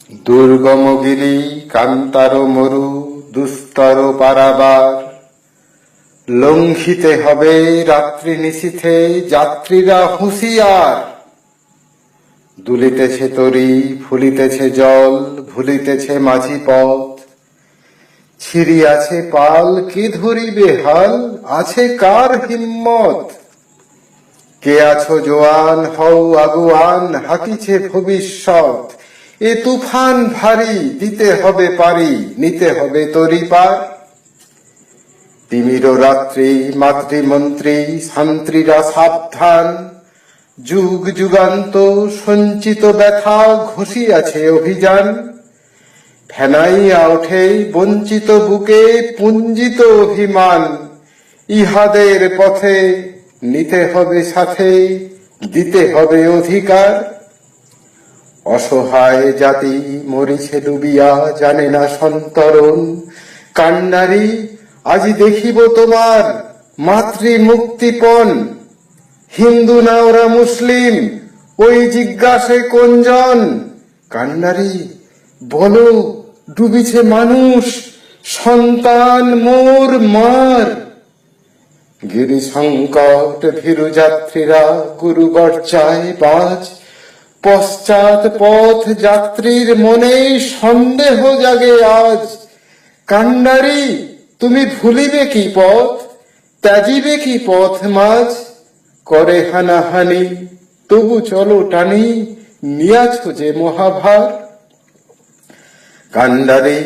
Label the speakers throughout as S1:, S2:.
S1: দুর্গম গিরি কান্তার মরু দুস্তর পারাবার, লঙ্ঘিতে হবে রাত্রি নিশীথে যাত্রীরা হুঁশিয়ার। দুলিতেছে তরি, ফুলিতেছে জল, ভুলিতেছে মাঝি পথ। ছিড়িয়াছে পাল, কি ধরিবে হাল, আছে কার হিম্মত? কে আছো জোয়ান, হও আগুয়ান, হাকিছে ভবিষ্যৎ। এ তুফান ভারী, দিতে হবে পারি, নিতে হবে তরি পার। তিমির রাত্রি, মাতৃমন্ত্রী শান্ত্রীরা সাবধান। যুগ যুগান্ত সঞ্চিত ব্যথা ঘষিয়াছে অভিযান। ফেনাইয়া ওঠে বঞ্চিত বুকে পুঞ্জিত অভিমান। ইহাদের পথে নিতে হবে সাথে, দিতে হবে অধিকার। অসহায় জাতি মরিছে ডুবিয়া, জানে না সন্তরণ। কান্নারি, আজি দেখিব তোমার মাতৃ মুক্তিপণ। হিন্দু না ওরা মুসলিম, ওই জিজ্ঞাসে কোনজন? কান্নারি, বলো ডুবিছে মানুষ, সন্তান মোর মার। গিরি সংকট ভীরু যাত্রীরা গুরু গর্জায় বাজ। পশ্চাৎ পথ যাত্রীর মনে সন্দেহ জাগে আজ। কান্নারি, তুমি ভুলিবে কি পথ, ত্যাজিবে কি পথ মাঝ? করে হানাহানি, তবু চলো টানি, নিয়াছ যে মহাভার। কান্ডারি,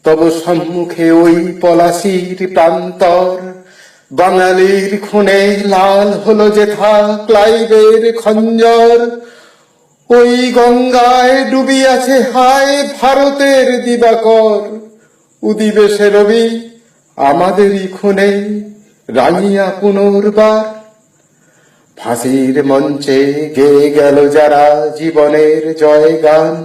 S1: তব সম্মুখে ওই পলাশির প্রান্তর। বাঙালির খুনে লাল হলো যেথা ক্লাইভের খঞ্জর। ওই গঙ্গায় ডুবিয়াছে হায় ভারতের দিবাকর। উদিবে সে রবি আমাদেরই খুনে, রাঙিয়া পুনর্বার। ফাঁসির মঞ্চে গেয়ে গেল যারা জীবনের জয় গান।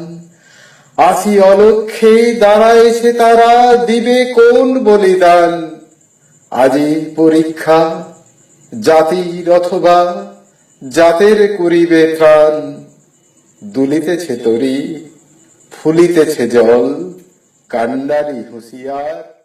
S1: আসি অলক্ষে দাঁড়াইছে তারা, দিবে কোন বলিদান? আজি পরীক্ষা জাতির অথবা জাতের করিবে ত্রাণ। দুলিতেছে তরি, ফুলিতেছে জল, কান্ডারি হুঁশিয়ার।